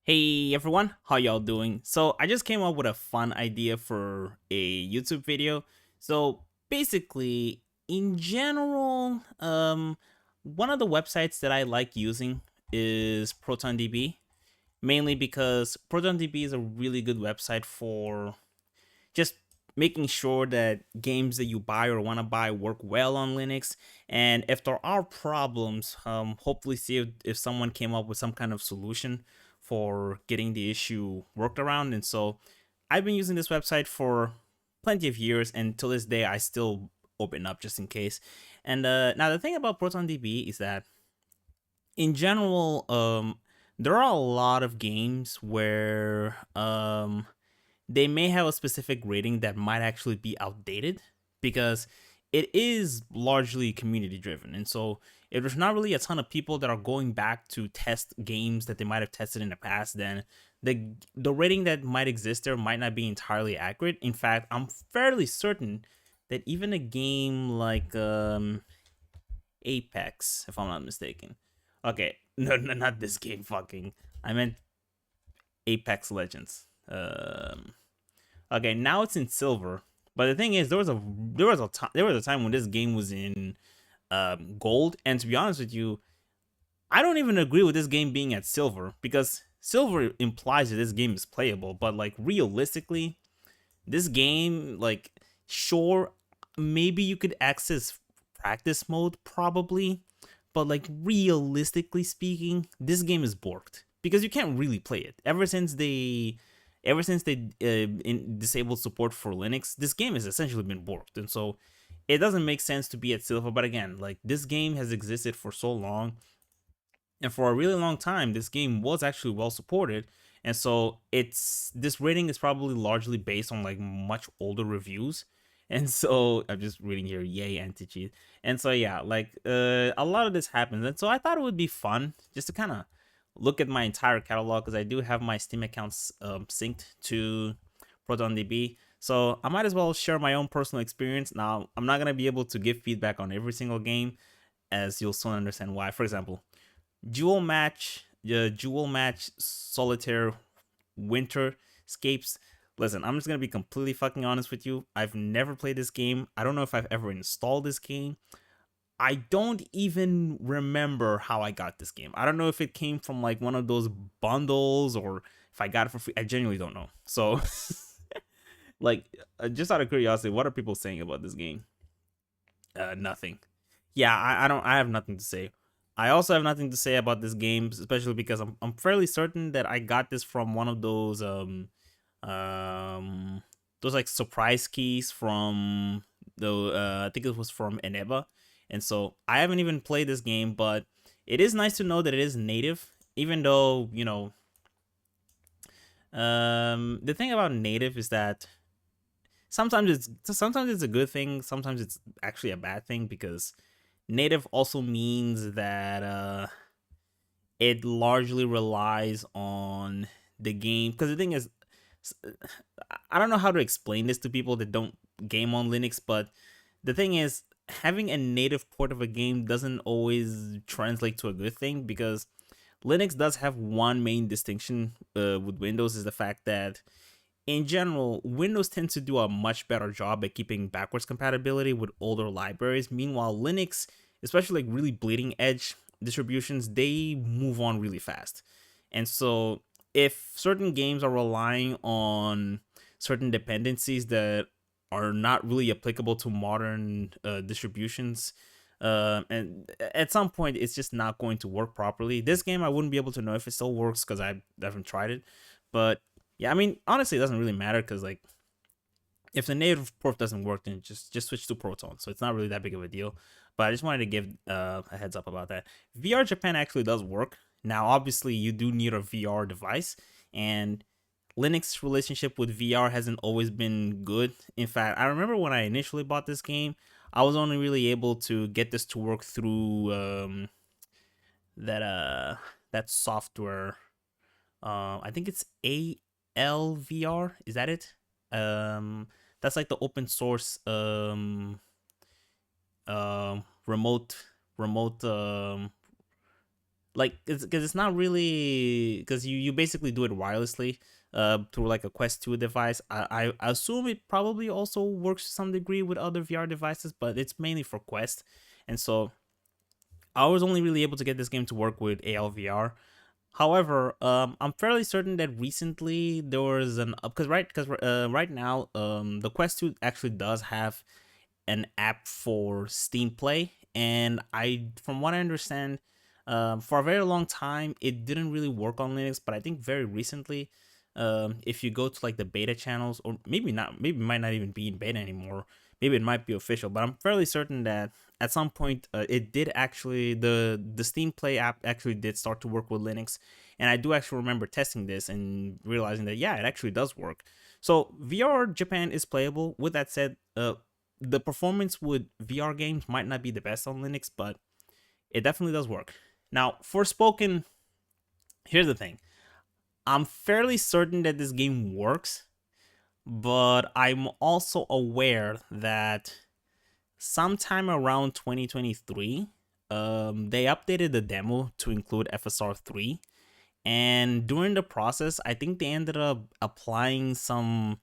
Hey everyone, how y'all doing? So I just came up with a fun idea for a YouTube video. So basically, in general, one of the websites that I like using is ProtonDB, mainly because ProtonDB is a really good website for just making sure that games that you buy or want to buy work well on Linux. And if there are problems, hopefully see if someone came up with some kind of solution for getting the issue worked around. And so I've been using this website for plenty of years, and till this day, I still open up just in case. And now the thing about ProtonDB is that in general, there are a lot of games where they may have a specific rating that might actually be outdated because it is largely community driven. And so if there's not really a ton of people that are going back to test games that they might have tested in the past, then the rating that might exist there might not be entirely accurate. In fact, I'm fairly certain that even a game like Apex, if I'm not mistaken. Okay, no, not this game. Fucking, I meant Apex Legends. Okay, now it's in silver. But the thing is, there was a time when this game was in gold, and to be honest with you, I don't even agree with this game being at silver because silver implies that this game is playable. But like realistically, this game, like, sure, maybe you could access practice mode probably, but like realistically speaking, this game is borked because you can't really play it. Ever since they disabled support for Linux, this game has essentially been borked, and so it doesn't make sense to be at silver. But again, like, this game has existed for so long, and for a really long time, this game was actually well supported, and so this rating is probably largely based on like much older reviews. And so I'm just reading here, yay anti-cheat. And so yeah, like a lot of this happens, and so I thought it would be fun just to kind of look at my entire catalog because I do have my Steam accounts synced to ProtonDB. So I might as well share my own personal experience. Now, I'm not gonna be able to give feedback on every single game, as you'll soon understand why. For example, Dual Match Solitaire Winter Scapes. Listen, I'm just gonna be completely fucking honest with you. I've never played this game. I don't know if I've ever installed this game. I don't even remember how I got this game. I don't know if it came from like one of those bundles or if I got it for free. I genuinely don't know. So, like, just out of curiosity, what are people saying about this game? Nothing. Yeah, I don't. I have nothing to say. I also have nothing to say about this game, especially because I'm fairly certain that I got this from one of um those like surprise keys from the I think it was from Eneba. And so I haven't even played this game, but it is nice to know that it is native, even though, the thing about native is that sometimes it's a good thing, sometimes it's actually a bad thing because native also means that it largely relies on the game. Because the thing is, I don't know how to explain this to people that don't game on Linux, but the thing is, having a native port of a game doesn't always translate to a good thing because Linux does have one main distinction with Windows, is the fact that in general, Windows tends to do a much better job at keeping backwards compatibility with older libraries. Meanwhile, Linux, especially like really bleeding edge distributions, they move on really fast. And so if certain games are relying on certain dependencies that are not really applicable to modern distributions, and at some point it's just not going to work properly. This game I wouldn't be able to know if it still works because I haven't tried it, but yeah, I mean, honestly, it doesn't really matter because like if the native port doesn't work, then just switch to Proton. So it's not really that big of a deal. But I just wanted to give a heads up about that. VR Japan actually does work. Now, obviously, you do need a VR device, and Linux relationship with VR hasn't always been good. In fact, I remember when I initially bought this game, I was only really able to get this to work through that that software. I think it's ALVR. Is that it? That's like the open source remote like because it's not really, because you basically do it wirelessly through like a Quest 2 device. I assume it probably also works to some degree with other VR devices, but it's mainly for Quest. And so I was only really able to get this game to work with ALVR. However, I'm fairly certain that recently there was an up, because right now the Quest 2 actually does have an app for Steam Play, and from what I understand, for a very long time it didn't really work on Linux, but I think very recently, if you go to like the beta channels, or maybe not, maybe it might not even be in beta anymore, maybe it might be official, but I'm fairly certain that at some point it did actually, the Steam Play app actually did start to work with Linux, and I do actually remember testing this and realizing that yeah, it actually does work. So VR Japan is playable. With that said, the performance with VR games might not be the best on Linux, but it definitely does work. Now, Forspoken, here's the thing. I'm fairly certain that this game works, but I'm also aware that sometime around 2023, they updated the demo to include FSR 3. And during the process, I think they ended up applying some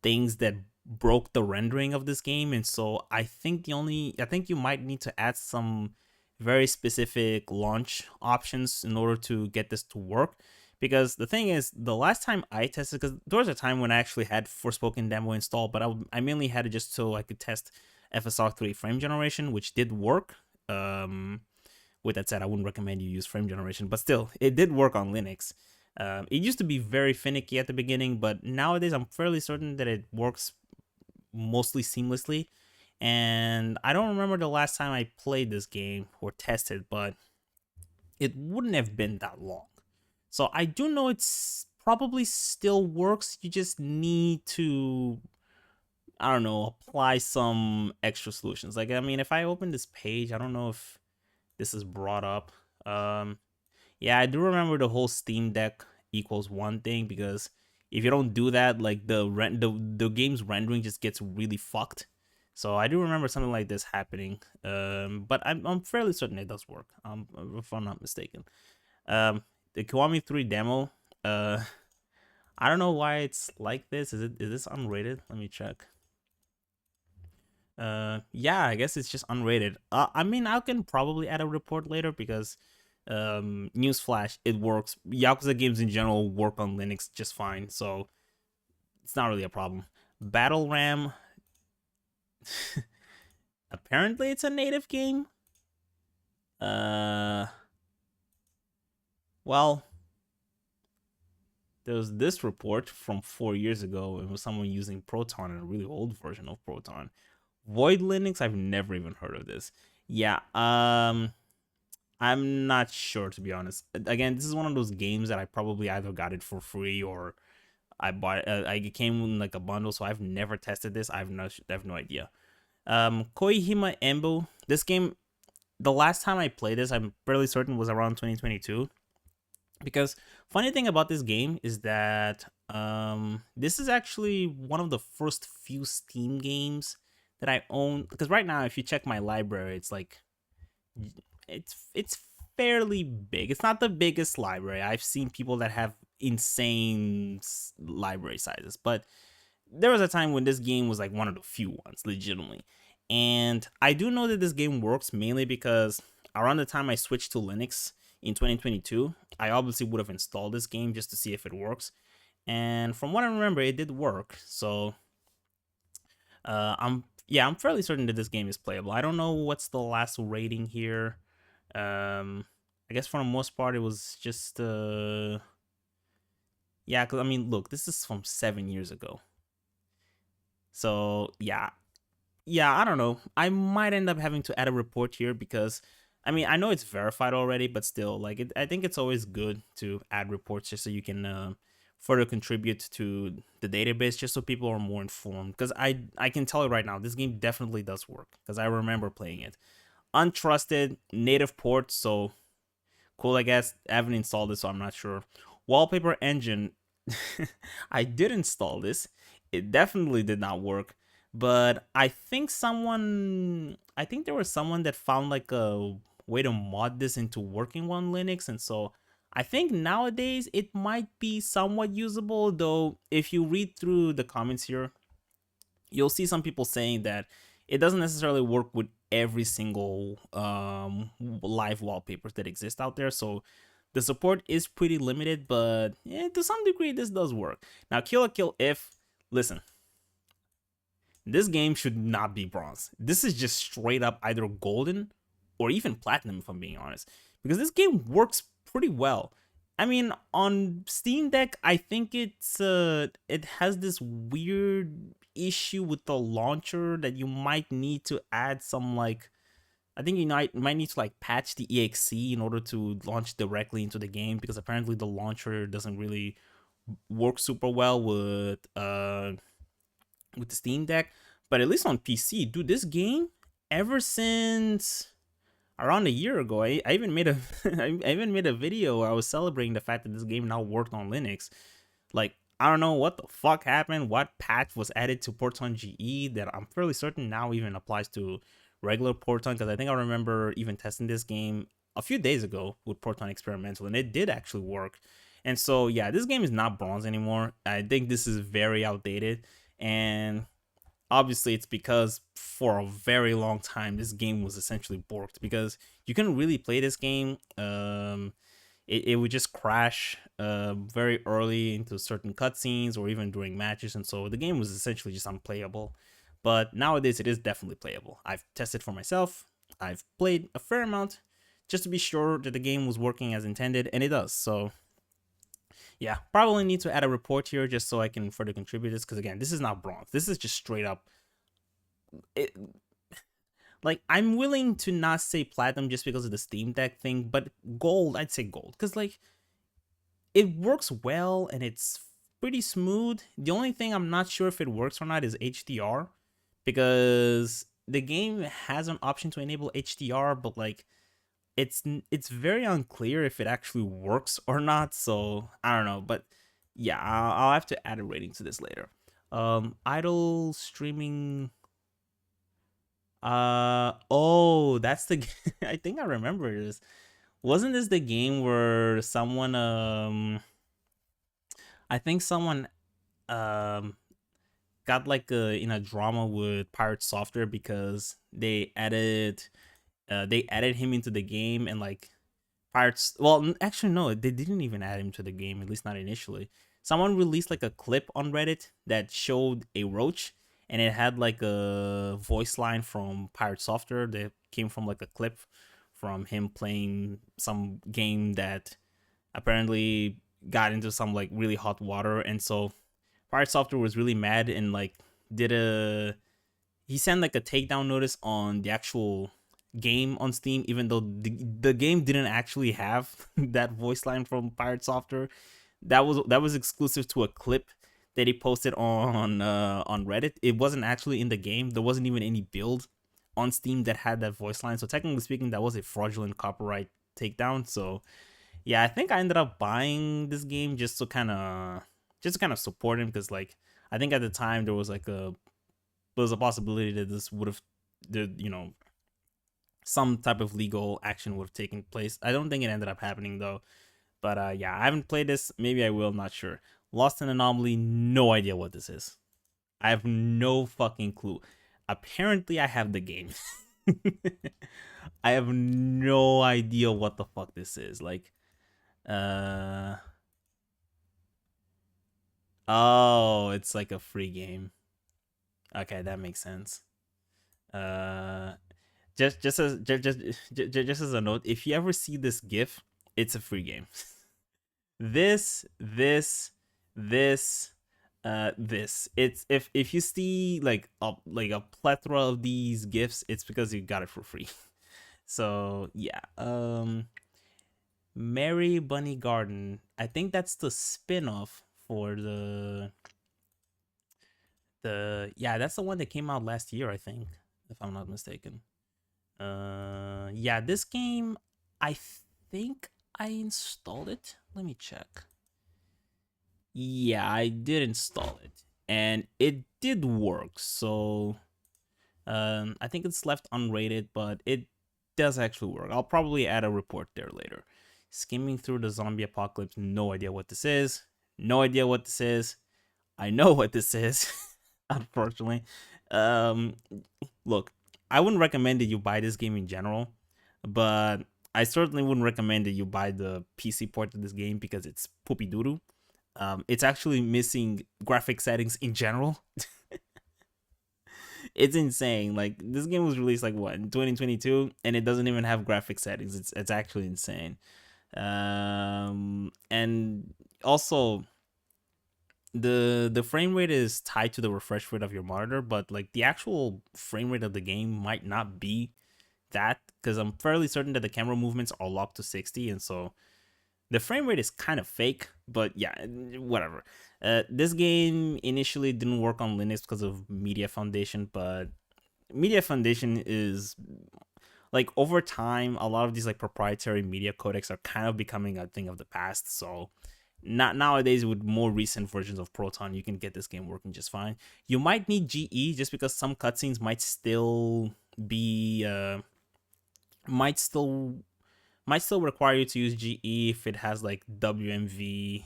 things that broke the rendering of this game, and so I think you might need to add some very specific launch options in order to get this to work. Because the thing is, the last time I tested, because there was a time when I actually had Forspoken demo installed, but I mainly had it just so I could test FSR3 frame generation, which did work. With that said, I wouldn't recommend you use frame generation, but still, it did work on Linux. It used to be very finicky at the beginning, but nowadays I'm fairly certain that it works mostly seamlessly. And I don't remember the last time I played this game or tested, but it wouldn't have been that long. So I do know it's probably still works. You just need to, I don't know, apply some extra solutions. Like, I mean, if I open this page, I don't know if this is brought up. Um, yeah, I do remember the whole Steam Deck equals one thing, because if you don't do that, like the game's rendering just gets really fucked. So I do remember something like this happening. But I'm fairly certain it does work. If I'm not mistaken. The Kiwami 3 demo. Uh, I don't know why it's like this. Is this unrated? Let me check. Yeah, I guess it's just unrated. I mean, I can probably add a report later, because newsflash, it works. Yakuza games in general work on Linux just fine, so it's not really a problem. Battle Ram, apparently it's a native game. uh well, there was this report from 4 years ago. It was someone using Proton, and a really old version of Proton. Void Linux, I've never even heard of this. Yeah, I'm not sure, to be honest. Again, this is one of those games that I probably either got it for free, or I bought. I came in like a bundle, so I've never tested this. I have no idea. Koihima Embo. This game, the last time I played this, I'm fairly certain was around 2022. Because funny thing about this game is that this is actually one of the first few Steam games that I own. Because right now, if you check my library, it's like it's fairly big. It's not the biggest library. I've seen people that have insane library sizes, but there was a time when this game was like one of the few ones, legitimately. And I do know that this game works mainly because around the time I switched to Linux in 2022, I obviously would have installed this game just to see if it works. And from what I remember, it did work. So I'm fairly certain that this game is playable. I don't know what's the last rating here. I guess for the most part it was just yeah, because I mean, look, this is from 7 years ago. So yeah, I don't know. I might end up having to add a report here, because I mean, I know it's verified already, but still, like, I think it's always good to add reports just so you can further contribute to the database, just so people are more informed. Because I can tell you right now, this game definitely does work, because I remember playing it. Untrusted native port, so cool, I guess. I haven't installed it, so I'm not sure. Wallpaper engine. I did install this. It definitely did not work. But I think there was someone that found like a way to mod this into working on Linux, and so I think nowadays it might be somewhat usable. Though if you read through the comments here, you'll see some people saying that it doesn't necessarily work with every single live wallpapers that exist out there. So the support is pretty limited, but to some degree, this does work. Now, Kill a Kill If, listen, this game should not be bronze. This is just straight up either golden or even platinum, if I'm being honest, because this game works pretty well. I mean, on Steam Deck, I think it has this weird issue with the launcher that you might need to add some like I think you might need to like patch the exe in order to launch directly into the game because apparently the launcher doesn't really work super well with the Steam Deck. But at least on PC, dude, this game ever since around a year ago, I even made a I even made a video where I was celebrating the fact that this game now worked on Linux. Like I don't know what the fuck happened, what patch was added to ProtonGE that I'm fairly certain now even applies to regular Proton, because I think I remember even testing this game a few days ago with Proton Experimental and it did actually work. And so yeah, this game is not bronze anymore. I think this is very outdated, and obviously it's because for a very long time this game was essentially borked because you couldn't really play this game. It would just crash very early into certain cutscenes or even during matches, and so the game was essentially just unplayable. But nowadays it is definitely playable. I've tested for myself. I've played a fair amount just to be sure that the game was working as intended, and it does. So yeah, probably need to add a report here just so I can further contribute this, because again, this is not bronze. This is just straight up it, like I'm willing to not say platinum just because of the Steam Deck thing, but gold, I'd say gold, because like it works well and it's pretty smooth. The only thing I'm not sure if it works or not is HDR, because the game has an option to enable HDR, but like it's very unclear if it actually works or not. So I don't know, but yeah, I'll have to add a rating to this later. Idle streaming. Oh, that's the. I think I remember this. Wasn't this the game where someone I think someone um got like in a drama with Pirate Software because they added him into the game, and like Pirates. Well, actually, no, they didn't even add him to the game. At least not initially. Someone released like a clip on Reddit that showed a roach, and it had like a voice line from Pirate Software that came from like a clip from him playing some game that apparently got into some like really hot water, and so Pirate Software was really mad and like did a he sent like a takedown notice on the actual game on Steam, even though the game didn't actually have that voice line from Pirate Software. That was exclusive to a clip that he posted on Reddit. It wasn't actually in the game. There wasn't even any build on Steam that had that voice line. So technically speaking, that was a fraudulent copyright takedown. So yeah, I think I ended up buying this game just to kind of support him, because like I think at the time there was a possibility that this would have some type of legal action would have taken place. I don't think it ended up happening though. But yeah, I haven't played this. Maybe I will, not sure. Lost in Anomaly, no idea what this is. I have no fucking clue. Apparently I have the game. I have no idea what the fuck this is. Like uh oh, it's like a free game. Okay, that makes sense. Uh just as a note, if you ever see this GIF, it's a free game. this, this, this. It's if you see like a plethora of these GIFs, it's because you got it for free. So yeah. Mary Bunny Garden. I think that's the spin-off for the yeah, that's the one that came out last year, I think, if I'm not mistaken. Yeah, this game, I think I installed it. Let me check. Yeah, I did install it, and it did work. So I think it's left unrated, but does actually work. I'll probably add a report there later. Skimming through the zombie apocalypse, no idea what this is. No idea what this is. I know what this is, unfortunately. Um, Look, I wouldn't recommend that you buy this game in general, but I certainly wouldn't recommend that you buy the PC port of this game because it's poopy doodoo. It's actually missing graphic settings in general. It's insane. Like this game was released like what in 2022, and it doesn't even have graphic settings. It's actually insane. And also the frame rate is tied to the refresh rate of your monitor, but like the actual frame rate of the game might not be that because I'm fairly certain that the camera movements are locked to 60, and so the frame rate is kind of fake. But yeah, whatever. This game initially didn't work on Linux because of Media Foundation, but Media Foundation is like over time, a lot of these like proprietary media codecs are kind of becoming a thing of the past. So not nowadays with more recent versions of Proton, you can get this game working just fine. You might need GE just because some cutscenes might still be might still might still require you to use GE if it has like WMV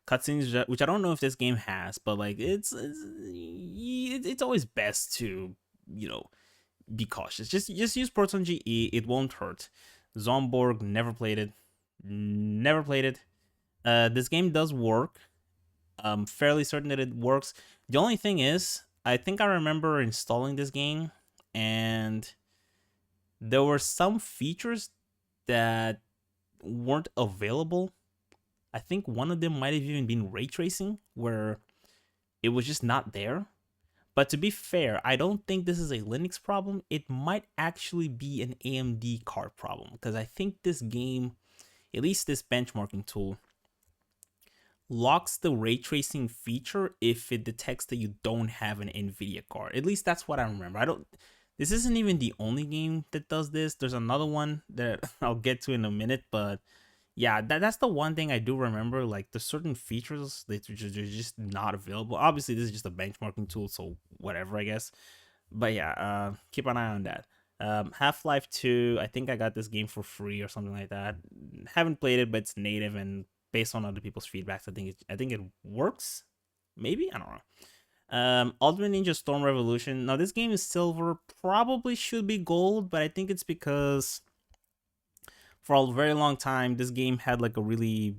cutscenes, which I don't know if this game has, but like it's always best to you know be cautious. Just use Proton GE. It won't hurt. Zomborg, never played it. Never played it. This game does work. I'm fairly certain that it works. The only thing is, I think I remember installing this game, and there were some features that weren't available. I think one of them might have even been ray tracing, where it was just not there. But to be fair, I don't think this is a Linux problem. It might actually be an AMD card problem because I think this game, at least this benchmarking tool, locks the ray tracing feature if it detects that you don't have an Nvidia card. At least that's what I remember. I don't This isn't even the only game that does this. There's another one that I'll get to in a minute, but yeah, that's the one thing I do remember. Like the certain features that are just not available. Obviously, this is just a benchmarking tool, so whatever, I guess. But yeah, keep an eye on that. Half-Life 2, I think I got this game for free or something like that. Haven't played it, but it's native, and based on other people's feedbacks, I think it works. Maybe, I don't know. Ultimate Ninja Storm Revolution. Now this game is silver, probably should be gold, but I think it's because for a very long time this game had like a really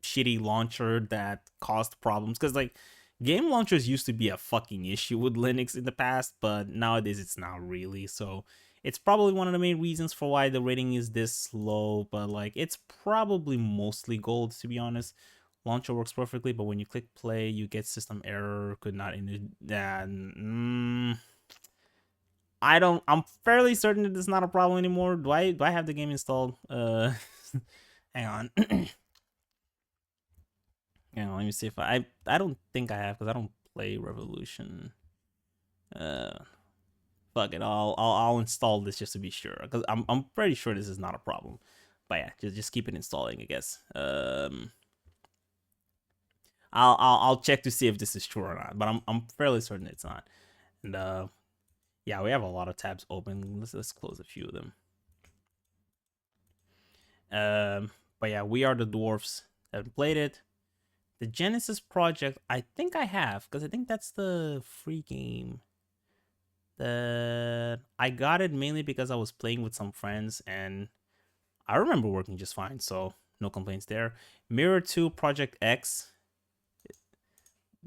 shitty launcher that caused problems because like game launchers used to be a fucking issue with Linux in the past, but nowadays it's not really. So it's probably one of the main reasons for why the rating is this low, but like it's probably mostly gold to be honest. Launcher works perfectly, but when you click play, you get system error. Could not in I don't. I'm fairly certain that it's not a problem anymore. Do I have the game installed? Hang on. Hang on. Let me see if I don't think I have because I don't play Revolution. Uh, Fuck it. I'll install this just to be sure because I'm pretty sure this is not a problem. But yeah, just keep it installing, I guess. I'll check to see if this is true or not, but I'm fairly certain it's not. And yeah, we have a lot of tabs open. Let's close a few of them. But yeah, We Are the Dwarfs. Haven't played it. The Genesis Project, I think I have, because I think that's the free game. I got it mainly because I was playing with some friends, and I remember working just fine, so no complaints there. Mirror 2 Project X.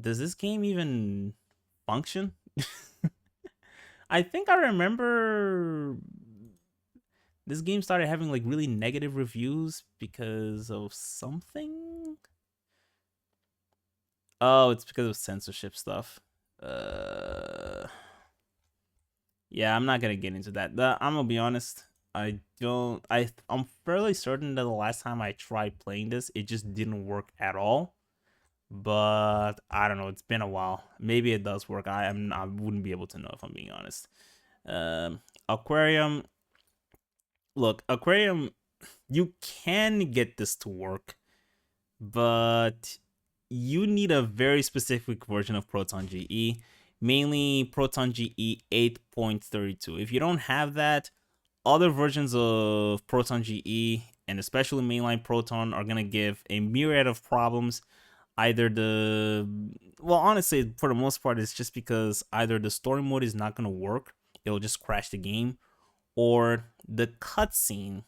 Does this game even function? I think I remember this game started having like really negative reviews because of something. Oh, it's because of censorship stuff. Yeah, I'm not gonna get into that. I'm gonna be honest. I'm fairly certain that the last time I tried playing this, it just didn't work at all. But I don't know. It's been a while. Maybe it does work. I wouldn't be able to know if I'm being honest. Aquarium. Look, Aquarium. You can get this to work, but you need a very specific version of Proton GE, mainly Proton GE 8.32. If you don't have that, other versions of Proton GE and especially mainline Proton are gonna give a myriad of problems. Either the well, honestly, for the most part, it's just because either the story mode is not gonna work, it'll just crash the game, or the cutscene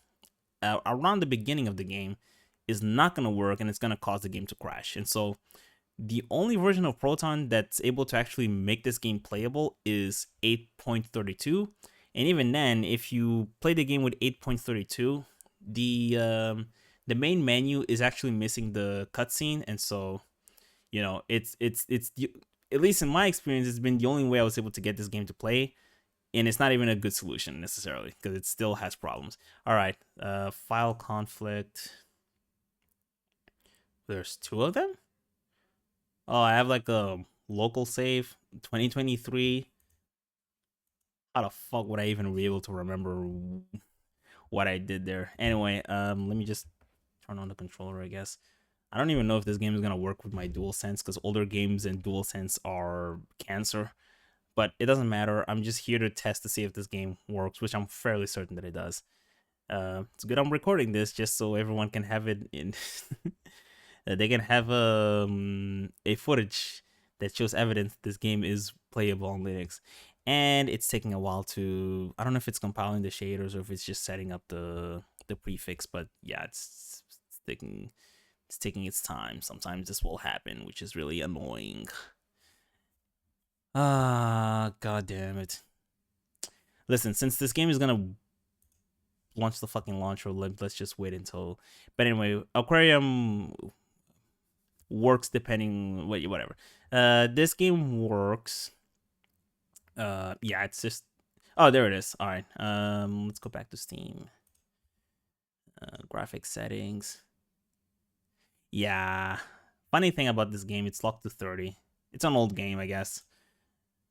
around the beginning of the game is not gonna work and it's gonna cause the game to crash. And so the only version of Proton that's able to actually make this game playable is 8.32. And even then, if you play the game with 8.32, the main menu is actually missing the cutscene, and so it's the, at least in my experience, it's been the only way I was able to get this game to play, and it's not even a good solution necessarily because it still has problems. All right, file conflict. There's two of them. Oh, I have like a local save 2023. How the fuck would I even be able to remember what I did there? Anyway, let me just turn on the controller, I guess. I don't even know if this game is gonna work with my DualSense because older games and DualSense are cancer. But it doesn't matter. I'm just here to test to see if this game works, which I'm fairly certain that it does. It's good I'm recording this just so everyone can have it in. They can have a footage that shows evidence this game is playable on Linux. And it's taking a while to. I don't know if it's compiling the shaders or if it's just setting up the prefix, but yeah, it's taking its time. Sometimes this will happen, which is really annoying. Ah, god damn it. Listen, since this game is gonna launch the fucking launcher, let's just wait until. But anyway, Aquarium works depending whatever. This game works. Yeah, it's just. Oh, there it is. All right. Let's go back to Steam. Graphics settings. Yeah. Funny thing about this game, it's locked to 30. It's an old game, I guess.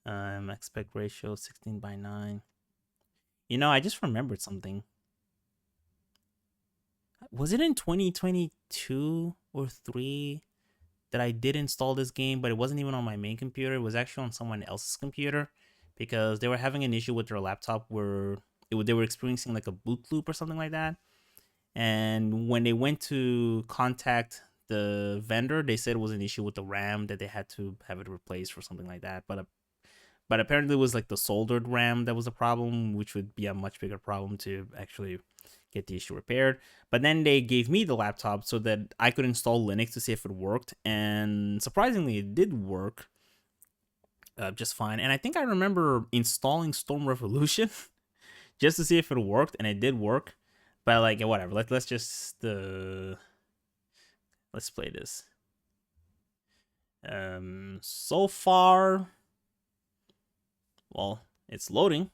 Aspect ratio 16:9. I just remembered something. Was it in 2022 or 3 that I did install this game, but it wasn't even on my main computer? It was actually on someone else's computer because they were having an issue with their laptop where they were experiencing like a boot loop or something like that. And when they went to contact the vendor, they said it was an issue with the RAM that they had to have it replaced or something like that. But apparently it was like the soldered RAM that was a problem, which would be a much bigger problem to actually get the issue repaired. But then they gave me the laptop so that I could install Linux to see if it worked, and surprisingly it did work just fine. And I think I remember installing Storm Revolution just to see if it worked, and it did work. But like whatever, let's just let's play this. So far, well, it's loading.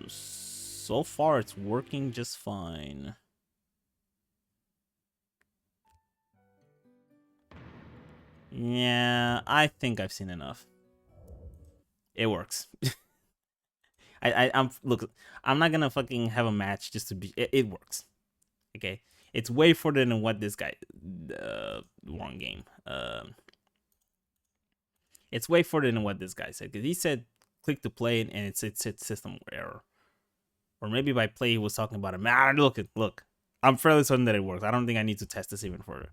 So far it's working just fine. Yeah, I think I've seen enough. It works. I'm look. I'm not gonna fucking have a match just to be. It works. Okay, it's way further than what this guy. Wrong game. It's way further than what this guy said because he said click to play and it's system error, or maybe by play he was talking about a man. Look. I'm fairly certain that it works. I don't think I need to test this even further.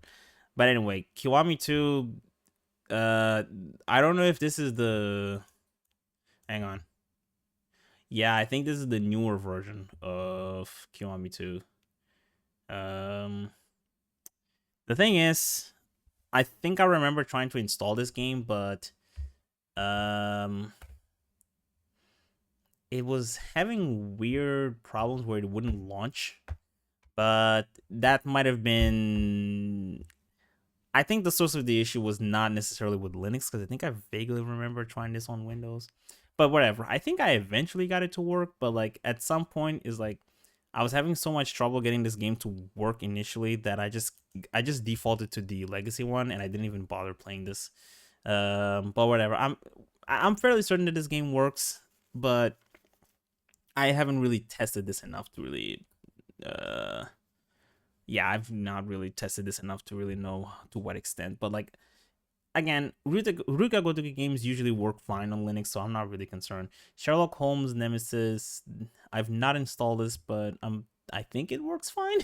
But anyway, Kiwami 2. I don't know if this is the. Hang on. Yeah, I think this is the newer version of Kiwami 2. The thing is, I think I remember trying to install this game, but it was having weird problems where it wouldn't launch. But that might have been. I think the source of the issue was not necessarily with Linux because I think I vaguely remember trying this on Windows. But whatever. I think I eventually got it to work, but like at some point is like I was having so much trouble getting this game to work initially that I just defaulted to the legacy one and I didn't even bother playing this. But whatever. I'm fairly certain that this game works, but I haven't really tested this enough to really yeah, I've not really tested this enough to really know to what extent. But like again, Ruka Gotoku games usually work fine on Linux, so I'm not really concerned. Sherlock Holmes Nemesis, I've not installed this, but I think it works fine.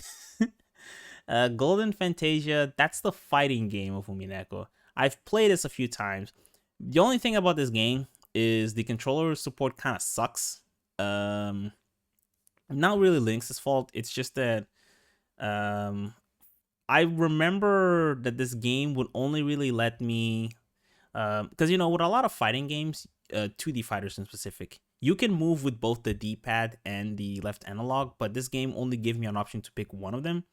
Golden Fantasia, that's the fighting game of Umineko. I've played this a few times. The only thing about this game is the controller support kind of sucks. Um, Not really Link's fault. It's just that um, I remember that this game would only really let me, because with a lot of fighting games, 2D fighters in specific, you can move with both the D-pad and the left analog, but this game only gave me an option to pick one of them,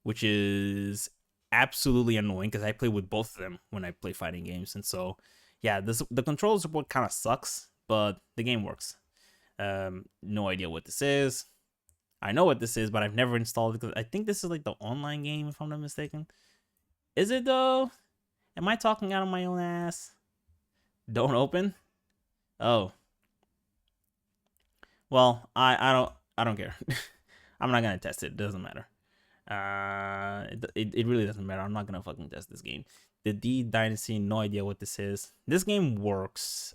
which is absolutely annoying because I play with both of them when I play fighting games, and so yeah, the controller support kind of sucks, but the game works. No idea what this is. I know what this is, but I've never installed it because I think this is like the online game, if I'm not mistaken. Is it though? Am I talking out of my own ass? Don't open? Oh. Well, I don't care. I'm not gonna test it. It doesn't matter. It really doesn't matter. I'm not gonna fucking test this game. The D Dynasty, no idea what this is. This game works.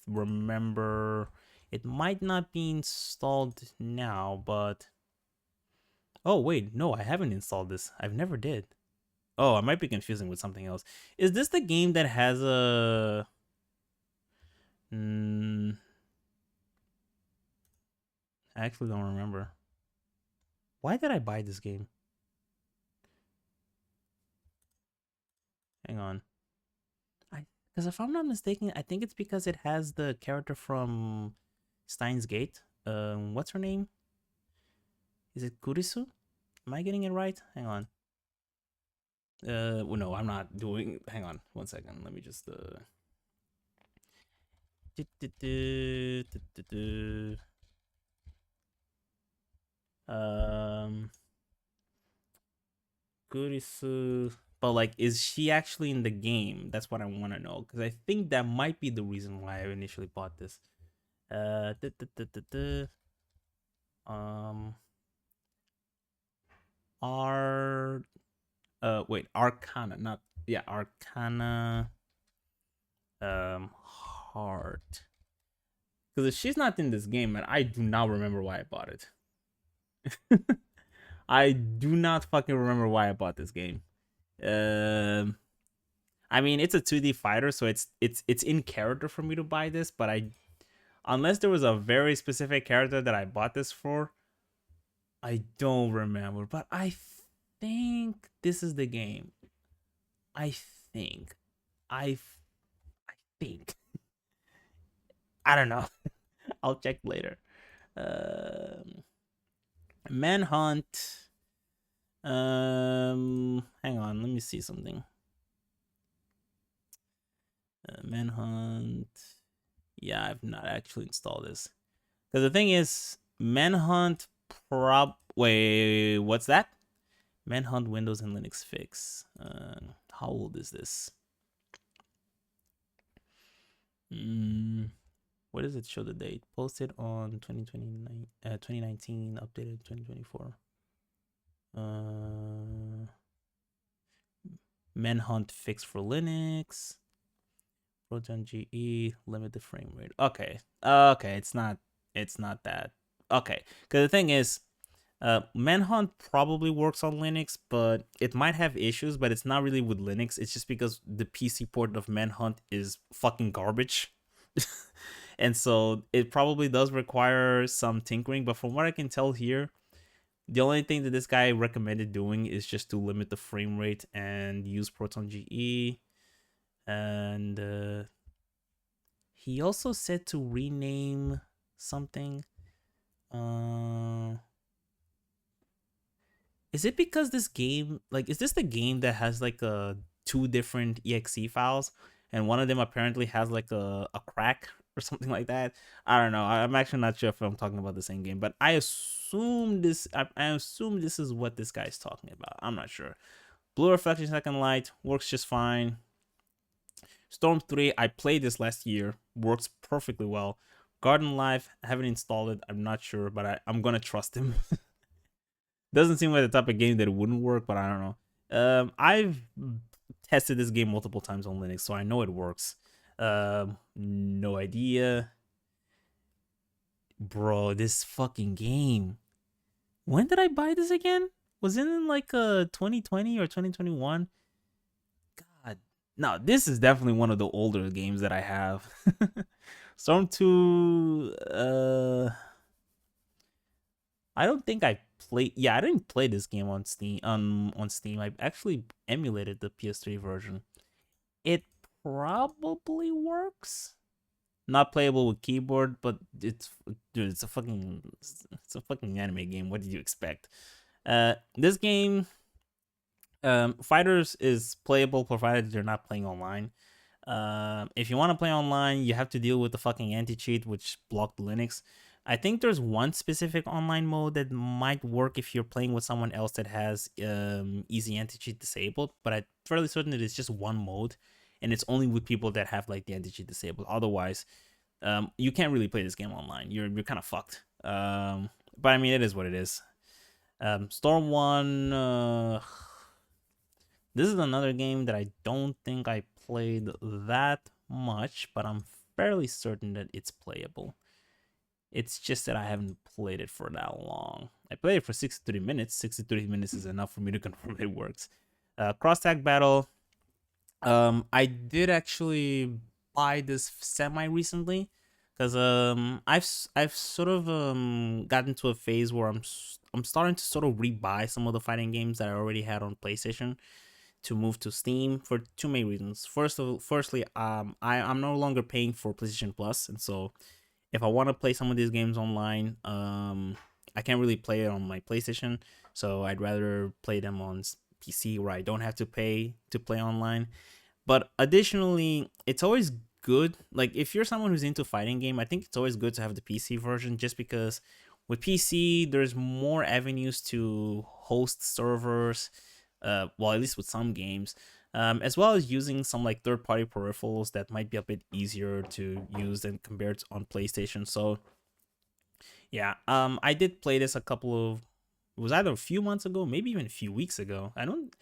Remember it might not be installed now, but oh wait, no, I haven't installed this. I've never did. Oh, I might be confusing with something else. Is this the game that has a? I actually don't remember. Why did I buy this game? Hang on. Because if I'm not mistaken, I think it's because it has the character from Steins Gate. What's her name? Is it Kurisu? Am I getting it right? Hang on. Well, no, I'm not doing. Hang on, 1 second. Let me just. Kurisu. But like, is she actually in the game? That's what I want to know because I think that might be the reason why I initially bought this. R. Wait, Arcana, not yeah, Arcana. Heart. Because if she's not in this game, and I do not remember why I bought it. I do not fucking remember why I bought this game. I mean, it's a 2D fighter, so it's in character for me to buy this, but unless there was a very specific character that I bought this for, I don't remember. But I think this is the game. I think. I think. I don't know. I'll check later. Manhunt. Hang on, let me see something. Manhunt. Yeah, I've not actually installed this. Because the thing is, Manhunt wait, what's that? Manhunt Windows and Linux fix. How old is this? What does it show the date? Posted on 2019, updated 2024. Manhunt fix for Linux. ProtonDB limit the frame rate. Okay. It's not that. Okay. Because the thing is, Manhunt probably works on Linux, but it might have issues, but it's not really with Linux. It's just because the PC port of Manhunt is fucking garbage. And so it probably does require some tinkering, but from what I can tell here, the only thing that this guy recommended doing is just to limit the frame rate and use ProtonGE. And he also said to rename something. Is it because this game, like, is this the game that has like two different exe files, and one of them apparently has like a crack or something like that? I don't know. I'm actually not sure if I'm talking about the same game, but I assume this. I assume this is what this guy's talking about. I'm not sure. Blue Reflection Second Light works just fine. Storm 3, I played this last year. Works perfectly well. Garden Life, I haven't installed it. I'm not sure, but I'm gonna trust him. Doesn't seem like the type of game that it wouldn't work, but I don't know. I've tested this game multiple times on Linux, so I know it works. No idea. Bro, this fucking game. When did I buy this again? Was it in like 2020 or 2021? God. No, this is definitely one of the older games that I have. Storm 2 I don't think I played. Yeah, I didn't play this game on Steam. On Steam, I actually emulated the PS3 version. It probably works. Not playable with keyboard, but it's dude, it's a fucking anime game. What did you expect? This game, Fighters is playable provided you're not playing online. If you want to play online, you have to deal with the fucking anti cheat, which blocked Linux. I think there's one specific online mode that might work if you're playing with someone else that has easy anti cheat disabled, but I'm fairly certain that it's just one mode, and it's only with people that have like the anti cheat disabled. Otherwise, you can't really play this game online. You're kind of fucked. But I mean, it is what it is. Storm 1. This is another game that I don't think I played that much, but I'm fairly certain that it's playable. It's just that I haven't played it for that long. I played it for 63 minutes. 63 minutes is enough for me to confirm it works. Cross Tag Battle. I did actually buy this semi recently because I've sort of gotten to a phase where I'm starting to sort of rebuy some of the fighting games that I already had on PlayStation to move to Steam for two main reasons. Firstly, I'm no longer paying for PlayStation Plus, and so if I want to play some of these games online, I can't really play it on my PlayStation, so I'd rather play them on PC where I don't have to pay to play online. But additionally, it's always good. Like if you're someone who's into fighting game, I think it's always good to have the PC version just because with PC there's more avenues to host servers. Well, at least with some games, as well as using some like third-party peripherals that might be a bit easier to use than compared to on PlayStation. So yeah, I did play this a couple of, it was either a few months ago, maybe even a few weeks ago. I don't.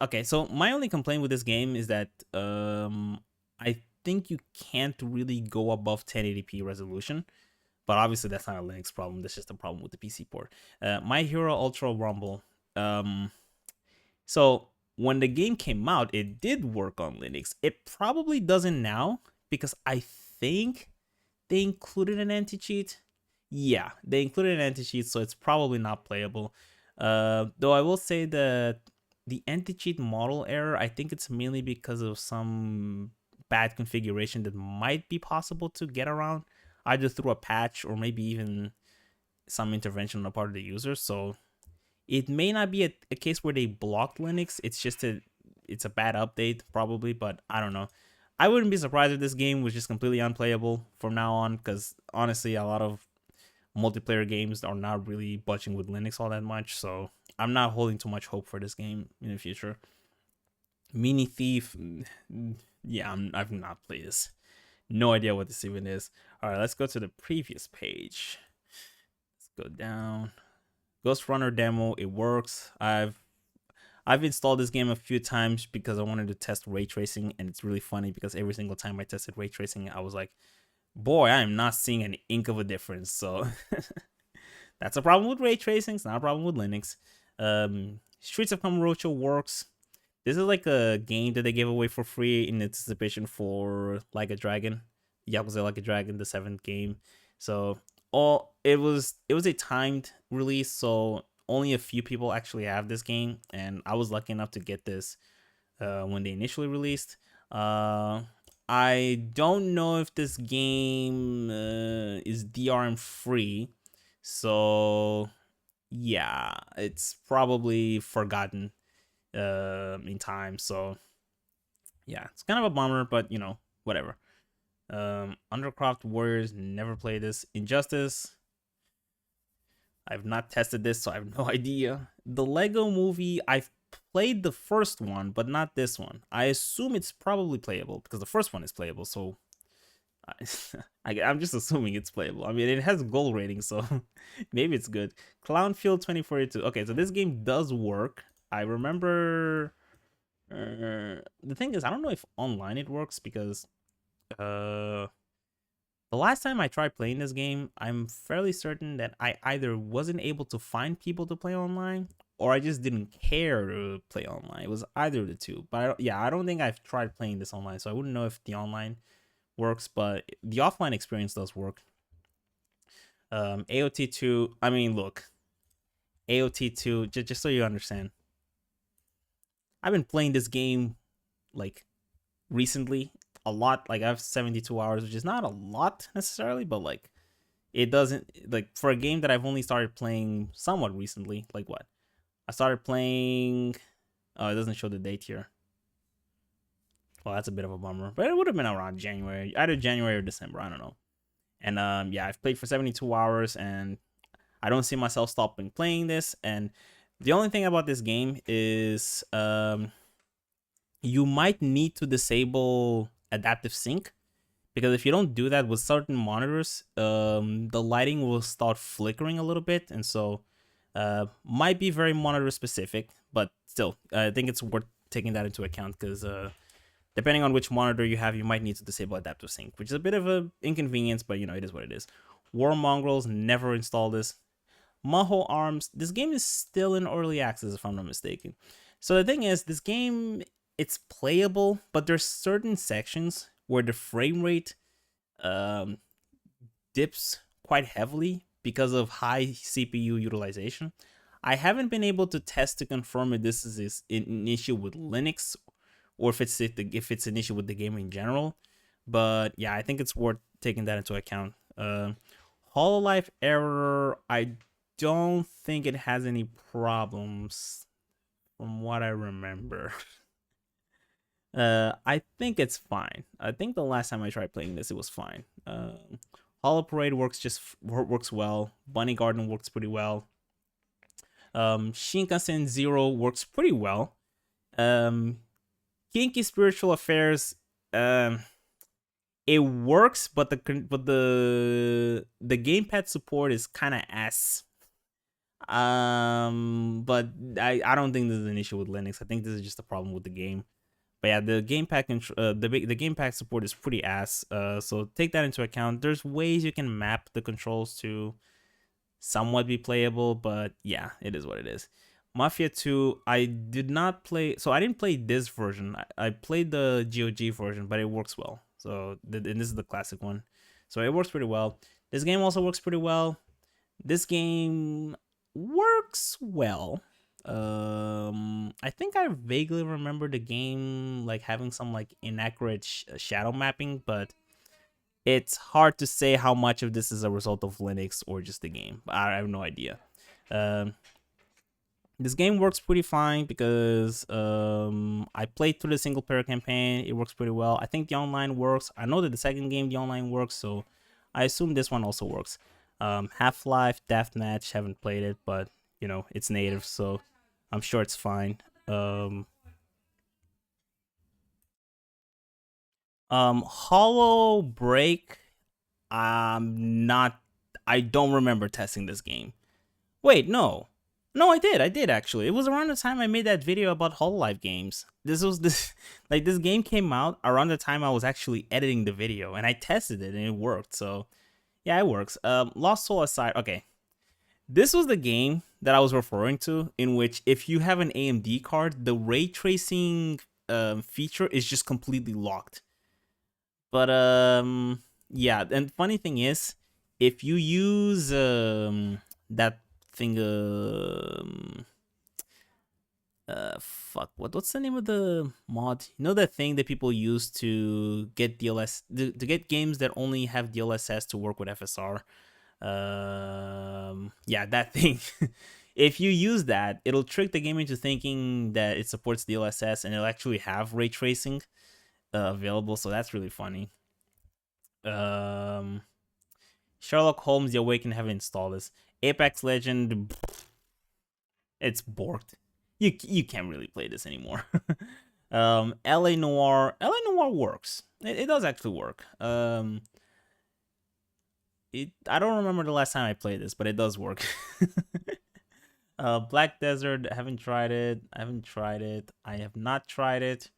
Okay, so my only complaint with this game is that I think you can't really go above 1080p resolution. But obviously that's not a Linux problem. That's just a problem with the PC port. My Hero Ultra Rumble. So when the game came out, it did work on Linux. It probably doesn't now because I think they included an anti-cheat. Yeah, they included an anti-cheat, so it's probably not playable. Though I will say that the anti-cheat model error, I think it's mainly because of some bad configuration that might be possible to get around, either through a patch or maybe even some intervention on the part of the user. So it may not be a case where they blocked Linux. It's just it's a bad update probably, but I don't know. I wouldn't be surprised if this game was just completely unplayable from now on, because honestly, a lot of multiplayer games are not really budging with Linux all that much. So I'm not holding too much hope for this game in the future. Mini Thief, yeah, I've not played this. No idea what this even is. All right, let's go to the previous page. Let's go down. Ghost Runner demo, it works. I've installed this game a few times because I wanted to test ray tracing, and it's really funny because every single time I tested ray tracing, I was like, boy, I am not seeing an ink of a difference. So that's a problem with ray tracing. It's not a problem with Linux. Streets of Kamurocho works. This is like a game that they gave away for free in anticipation for Like a Dragon, Yakuza Like a Dragon, the 7th game. So it was a timed release, so only a few people actually have this game, and I was lucky enough to get this when they initially released. I don't know if this game is DRM free, so yeah, it's probably forgotten in time. So yeah, it's kind of a bummer, but you know, whatever. Undercroft Warriors, never played this. Injustice, I've not tested this, so I have no idea. The Lego Movie, I've played the first one, but not this one. I assume it's probably playable because the first one is playable, so I'm just assuming it's playable. I mean, it has gold rating, so maybe it's good. Clownfield 2042. Okay, so this game does work. I remember The thing is, I don't know if online it works because uh the last time I tried playing this game, I'm fairly certain that I either wasn't able to find people to play online or I just didn't care to play online. It was either of the two. But yeah, I don't think I've tried playing this online, so I wouldn't know if the online works, but the offline experience does work. AOT2, I mean, look, AOT2, just so you understand, I've been playing this game like recently a lot. Like I have 72 hours, which is not a lot necessarily, but like it doesn't like for a game that I've only started playing somewhat recently. Like what? I started playing. Oh, it doesn't show the date here. Well, that's a bit of a bummer, but it would have been around January, either January or December. I don't know. And yeah, I've played for 72 hours, and I don't see myself stopping playing this. And the only thing about this game is you might need to disable adaptive sync because if you don't do that with certain monitors, the lighting will start flickering a little bit, and so might be very monitor specific, but still, I think it's worth taking that into account because depending on which monitor you have, you might need to disable adaptive sync, which is a bit of an inconvenience, but you know, it is what it is. War Mongrels, never install this. Maho Arms, this game is still in early access if I'm not mistaken. So the thing is, this game, it's playable, but there's certain sections where the frame rate um, dips quite heavily because of high CPU utilization. I haven't been able to test to confirm if this is an issue with Linux or if it's an issue with the game in general. But yeah, I think it's worth taking that into account. Hololive error, I don't think it has any problems from what I remember. I think it's fine. I think the last time I tried playing this, it was fine. Hollow Parade works well. Bunny Garden works pretty well. Shinkansen Zero works pretty well. Kinky Spiritual Affairs, it works, but the gamepad support is kind of ass. But I don't think this is an issue with Linux. I think this is just a problem with the game. But yeah, the the gamepad support is pretty ass. So take that into account. There's ways you can map the controls to somewhat be playable, but yeah, it is what it is. Mafia 2, I did not play, so I didn't play this version. I played the GOG version, but it works well. So and this is the classic one, so it works pretty well. This game also works pretty well. This game works well. I think I vaguely remember the game like having some like inaccurate shadow mapping, but it's hard to say how much of this is a result of Linux or just the game. I have no idea. Um, this game works pretty fine because I played through the single player campaign. It works pretty well. I think the online works. I know that the second game, the online works, so I assume this one also works. Half-Life, Deathmatch, haven't played it, but you know, it's native, so I'm sure it's fine. Hollow Break, not, I don't remember testing this game. Wait, no. No, I did actually. It was around the time I made that video about Hololive games. This was this like this game came out around the time I was actually editing the video and I tested it and it worked. So yeah, it works. Lost Soul aside, okay. This was the game that I was referring to, in which if you have an AMD card, the ray tracing feature is just completely locked. But yeah, and funny thing is, if you use that thing, fuck, what's the name of the mod? You know that thing that people use to get to get games that only have DLSS to work with FSR. Yeah, that thing. If you use that, it'll trick the game into thinking that it supports DLSS, and it'll actually have ray tracing available. So that's really funny. Um, Sherlock Holmes: The Awakened, haven't installed this. Apex Legend, it's borked. You can't really play this anymore. LA Noir works. It does actually work. I don't remember the last time I played this, but it does work. Black Desert, haven't tried it. I haven't tried it. I have not tried it.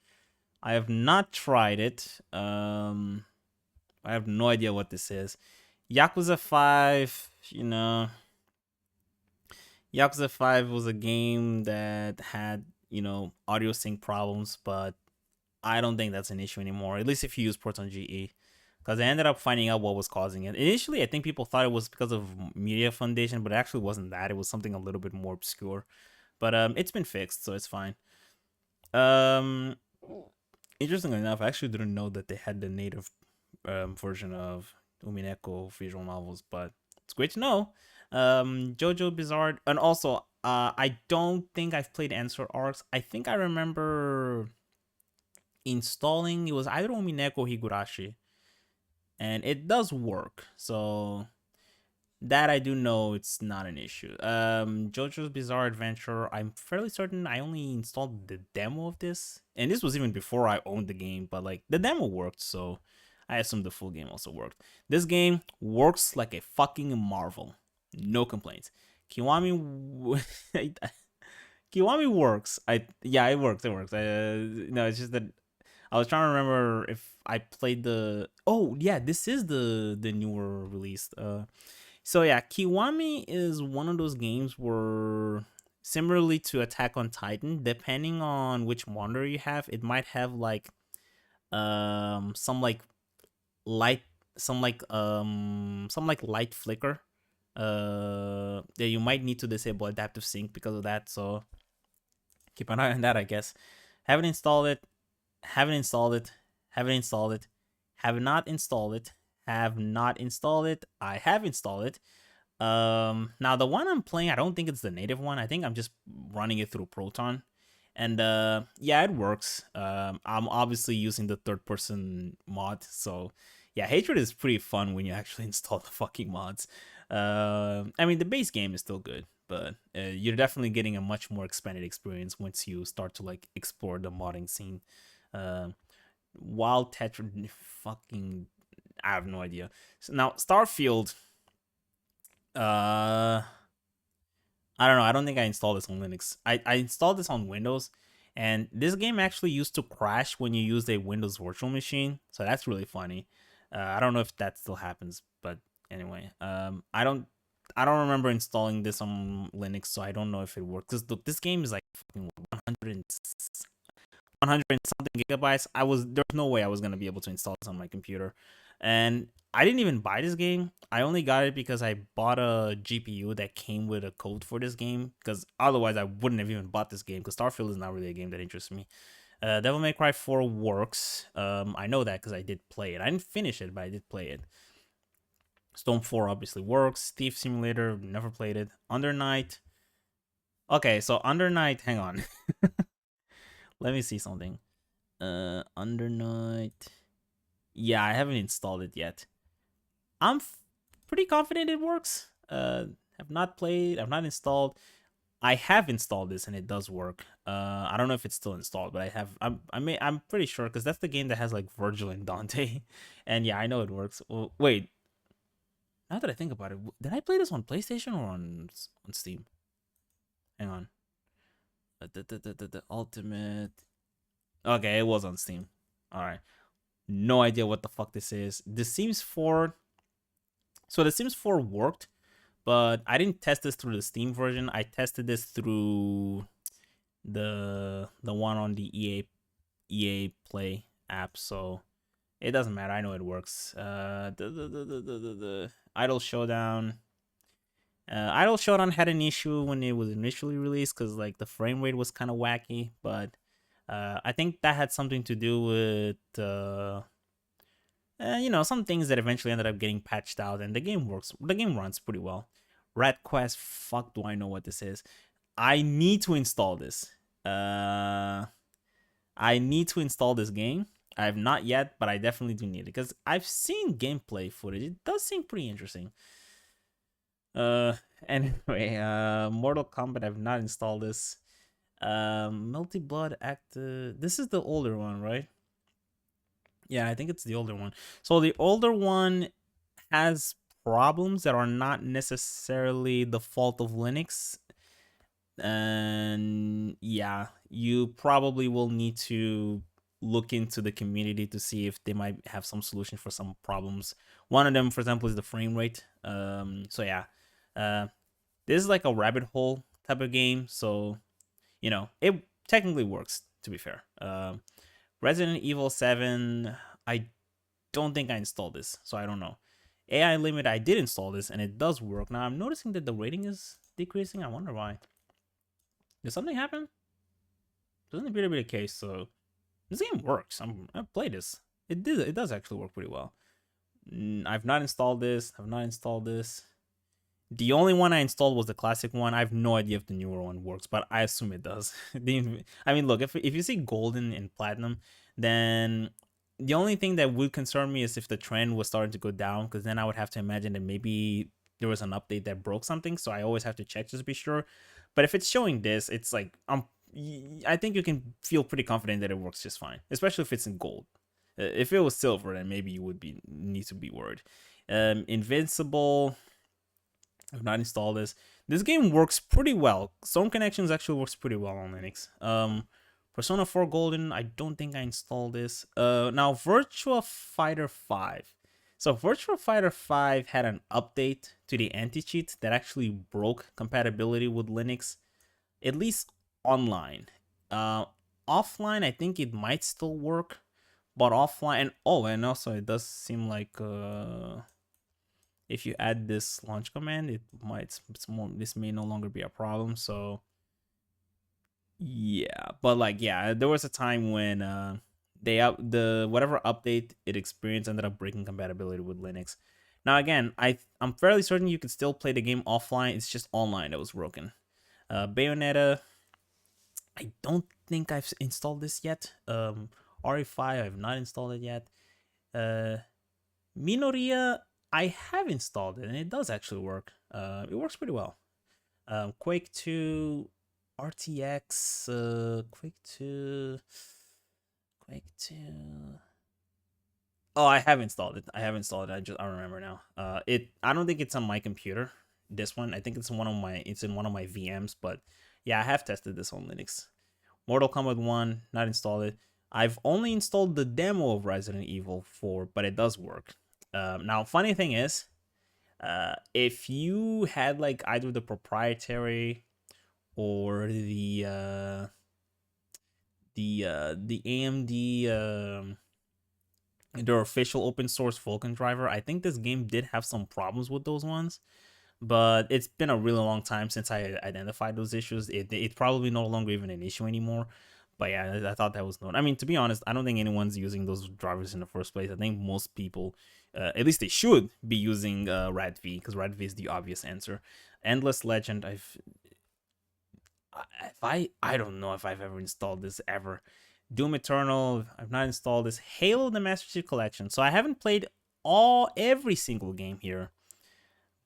I have not tried it. I have no idea what this is. Yakuza 5, Yakuza 5 was a game that had, audio sync problems, but I don't think that's an issue anymore, at least if you use ProtonGE. Because I ended up finding out what was causing it. Initially, I think people thought it was because of Media Foundation, but it actually wasn't that. It was something a little bit more obscure. But it's been fixed, so it's fine. Um, Interestingly enough, I actually didn't know that they had the native version of Umineko visual novels, but it's great to know. Jojo Bizarre, and also, I don't think I've played Answer Arcs. I think I remember installing, it was either Umineko or Higurashi, and it does work. So that I do know it's not an issue. JoJo's Bizarre Adventure, I'm fairly certain I only installed the demo of this, and this was even before I owned the game, but like the demo worked, so I assume the full game also worked. This game works like a fucking marvel. No complaints. Kiwami Kiwami works. It works. It works. No, it's just that I was trying to remember if I played the. Oh yeah, this is the newer release. So yeah, Kiwami is one of those games where, similarly to Attack on Titan, depending on which monitor you have, it might have like some like light some like light flicker that you might need to disable adaptive sync because of that. So keep an eye on that, I guess. Haven't installed it. Haven't installed it. Haven't installed it. Have not installed it. Have not installed it. I have installed it. Now the one I'm playing, I don't think it's the native one. I think I'm just running it through Proton. And yeah, it works. I'm obviously using the third person mod, so yeah, Hatred is pretty fun when you actually install the fucking mods. I mean, the base game is still good, but you're definitely getting a much more expanded experience once you start to like explore the modding scene. Wild Tetra, fucking, I have no idea. So now Starfield, uh, I don't know. I don't think I installed this on Linux. I installed this on Windows, and this game actually used to crash when you used a Windows virtual machine. So that's really funny. I don't know if that still happens, but anyway, I don't remember installing this on Linux, so I don't know if it works. Because this game is like fucking 100 and something gigabytes. There's no way I was gonna be able to install this on my computer, and I didn't even buy this game. I only got it because I bought a GPU that came with a code for this game. Because otherwise, I wouldn't have even bought this game. Because Starfield is not really a game that interests me. Devil May Cry 4 works. I know that because I did play it. I didn't finish it, but I did play it. Storm 4 obviously works. Thief Simulator, never played it. Under Night. Okay, so Under Night, hang on. Let me see something. Under Night. Yeah, I haven't installed it yet. I'm pretty confident it works. Have not played, I've not installed. I have installed this and it does work. I don't know if it's still installed, but I have. I'm pretty sure because that's the game that has like Virgil and Dante, and yeah, I know it works. Well, wait, now that I think about it, did I play this on PlayStation or on Steam? Hang on. The Ultimate. Okay, it was on Steam. All right. No idea what the fuck this is. The Sims 4. So the Sims 4 worked, but I didn't test this through the Steam version. I tested this through the one on the EA Play app. So it doesn't matter. I know it works. The Idle Showdown. Idle Showdown had an issue when it was initially released because like the frame rate was kind of wacky, but I think that had something to do with some things that eventually ended up getting patched out, and the game works. The game runs pretty well. Rat Quest, fuck, do I know what this is? I need to install this. I need to install this game. I have not yet, but I definitely do need it because I've seen gameplay footage. It does seem pretty interesting. Anyway, Mortal Kombat. I've not installed this. Multi Blood Act. This is the older one, right? Yeah, I think it's the older one. So the older one has problems that are not necessarily the fault of Linux. And yeah, you probably will need to look into the community to see if they might have some solution for some problems. One of them, for example, is the frame rate. So yeah, uh, this is like a rabbit hole type of game. So it technically works. To be fair, Resident Evil 7, I don't think I installed this, so I don't know. AI Limit, I did install this, and it does work. Now I'm noticing that the rating is decreasing. I wonder why. Did something happen? Doesn't appear to be the case. So this game works. I played this. It does actually work pretty well. I've not installed this. I've not installed this. The only one I installed was the classic one. I have no idea if the newer one works, but I assume it does. I mean, look, if you see golden and platinum, then the only thing that would concern me is if the trend was starting to go down, because then I would have to imagine that maybe there was an update that broke something. So I always have to check just to be sure. But if it's showing this, it's like I think you can feel pretty confident that it works just fine, especially if it's in gold. If it was silver, then maybe you would need to be worried. Invincible, I've not installed this. This game works pretty well. Stone Connections actually works pretty well on Linux. Persona 4 Golden, I don't think I installed this. Now Virtua Fighter 5. So Virtua Fighter 5 had an update to the anti-cheat that actually broke compatibility with Linux, at least online. Offline, I think it might still work, but offline, and also it does seem like if you add this launch command, this may no longer be a problem. So yeah, but like yeah, there was a time when the whatever update it experienced ended up breaking compatibility with Linux. Now again, I'm fairly certain you could still play the game offline. It's just online that was broken. Bayonetta, I don't think I've installed this yet. RE5, I've not installed it yet. Minoria, I have installed it and it does actually work. It works pretty well. Quake 2, RTX, Quake 2, Quake 2. Oh, I have installed it. I remember now. I don't think it's on my computer. This one, I think it's in one of my VMs. But yeah, I have tested this on Linux. Mortal Kombat 1, not installed it. I've only installed the demo of Resident Evil 4, but it does work. Now, funny thing is, if you had like either the proprietary or the AMD their official open source Vulkan driver, I think this game did have some problems with those ones. But it's been a really long time since I identified those issues. It's probably no longer even an issue anymore. But yeah, I thought that was known. I mean, to be honest, I don't think anyone's using those drivers in the first place. I think most people, at least they should be using RADV, because RADV is the obvious answer. Endless Legend, I don't know if I've ever installed this ever. Doom Eternal, I've not installed this. Halo: The Master Chief Collection. So I haven't played every single game here,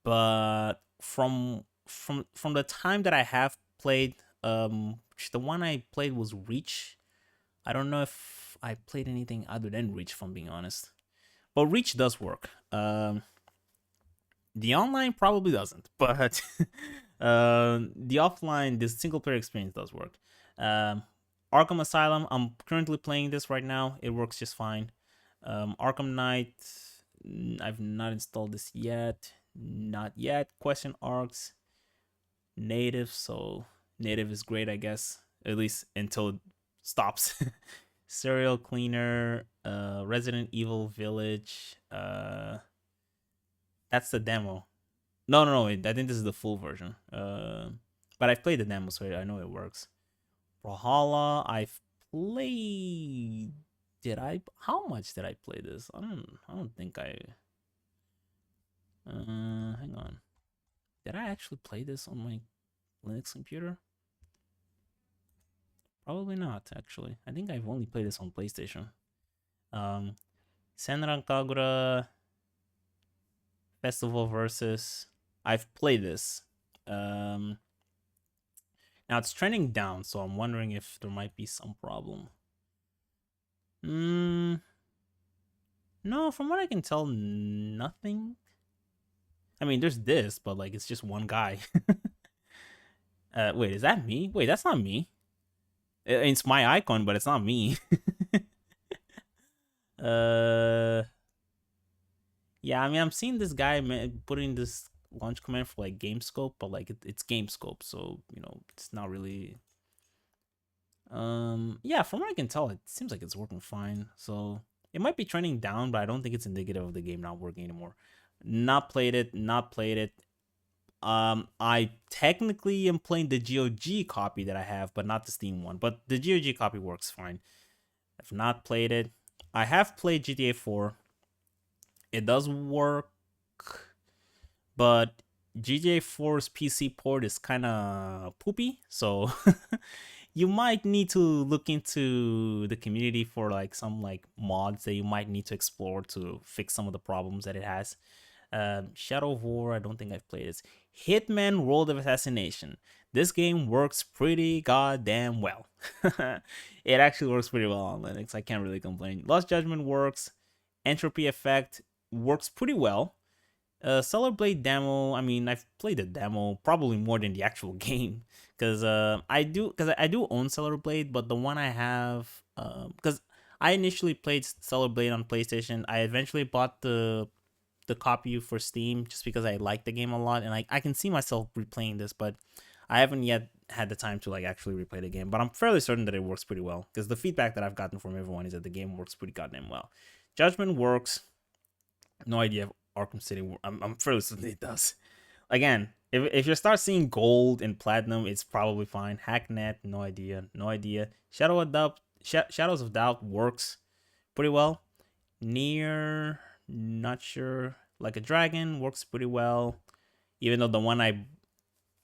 but from the time that I have played, the one I played was Reach. I don't know if I played anything other than Reach, if I'm being honest. But Reach does work. The online probably doesn't, but the offline, the single player experience does work. Arkham Asylum, I'm currently playing this right now. It works just fine. Arkham Knight, I've not installed this yet. Not yet. Question Arcs, native, so native is great, I guess. At least until it stops. Serial Cleaner, Resident Evil Village, that's the demo. No. I think this is the full version. But I've played the demo, so I know it works. Brawlhalla, I've played. Did I? How much did I play this? I don't think I. Hang on. Did I actually play this on my Linux computer? Probably not. Actually, I think I've only played this on PlayStation. Senran Kagura Festival Versus. I've played this. Now it's trending down, so I'm wondering if there might be some problem. No, from what I can tell, nothing. I mean, there's this, but like it's just one guy. Wait, is that me? Wait, that's not me. It's my icon, but it's not me. uh, yeah, I mean, I'm seeing this guy putting this launch command for like GameScope, but like it's GameScope, so it's not really. Yeah, from what I can tell, it seems like it's working fine. So it might be trending down, but I don't think it's indicative of the game not working anymore. Not played it, not played it. I technically am playing the GOG copy that I have, but not the Steam one. But the GOG copy works fine. I've not played it. I have played GTA 4. It does work, but GTA 4's PC port is kind of poopy, so you might need to look into the community for like some like mods that you might need to explore to fix some of the problems that it has. Shadow of War, I don't think I've played this. Hitman World of Assassination. This game works pretty goddamn well. It actually works pretty well on Linux. I can't really complain. Lost Judgment works. Entropy Effect works pretty well. Stellar Blade demo. I mean, I've played the demo probably more than the actual game because I do own Stellar Blade, but the one I have because I initially played Stellar Blade on PlayStation. I eventually bought the copy for Steam just because I like the game a lot, and I can see myself replaying this, but I haven't yet had the time to like actually replay the game. But I'm fairly certain that it works pretty well because the feedback that I've gotten from everyone is that the game works pretty goddamn well. Judgment works. No idea if Arkham City. I'm fairly certain it does. Again, if you start seeing gold and platinum, it's probably fine. Hacknet, no idea, no idea. Shadows of Doubt works pretty well. Near, not sure. Like a Dragon works pretty well. Even though the one I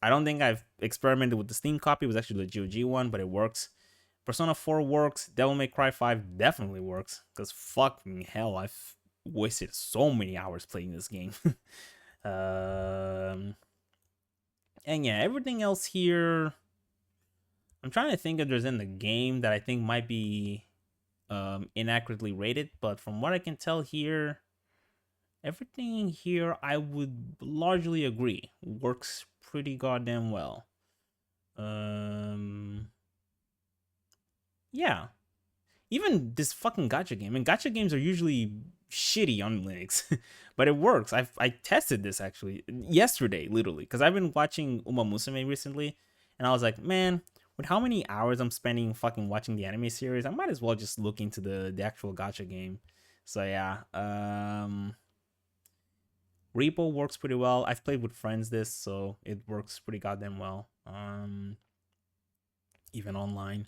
don't think I've experimented with the Steam copy, it was actually the GOG one, but it works. Persona 4 works. Devil May Cry 5 definitely works. Because fucking hell, I've wasted so many hours playing this game. um, and yeah, everything else here. I'm trying to think if there's in the game that I think might be inaccurately rated, but from what I can tell here, everything here I would largely agree works pretty goddamn well. Yeah, even this fucking gotcha game, and gotcha games are usually shitty on Linux, but it works. I tested this actually yesterday, literally, because I've been watching Uma Musume recently, and I was like, man, with how many hours I'm spending fucking watching the anime series, I might as well just look into the actual gotcha game. So yeah, Repo works pretty well. I've played with friends this, so it works pretty goddamn well. Even online.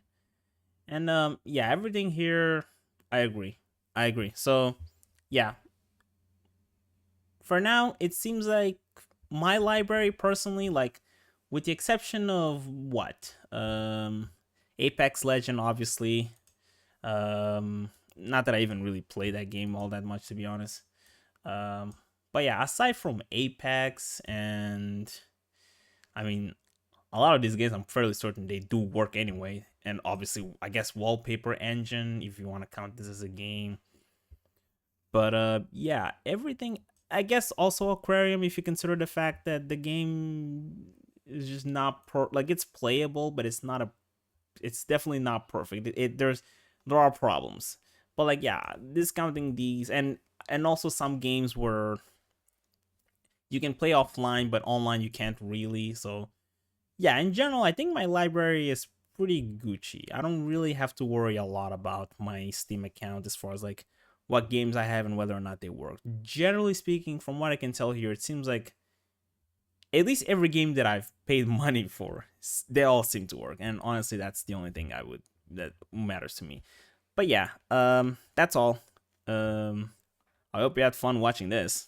And yeah, everything here I agree. I agree. So yeah, for now it seems like my library personally, like with the exception of what? Apex Legend obviously. Not that I even really play that game all that much to be honest. Um but yeah, aside from Apex and I mean a lot of these games I'm fairly certain they do work anyway. And obviously I guess Wallpaper Engine, if you want to count this as a game. But yeah, everything I guess also Aquarium if you consider the fact that the game is just not like it's playable, but it's definitely not perfect. There are problems. But like yeah, discounting these and also some games where you can play offline but online you can't really. So yeah, in general, I think my library is pretty Gucci. I don't really have to worry a lot about my Steam account as far as like what games I have and whether or not they work. Generally speaking, from what I can tell here, it seems like at least every game that I've paid money for, they all seem to work. And honestly, that's the only thing that matters to me. But yeah, that's all. I hope you had fun watching this.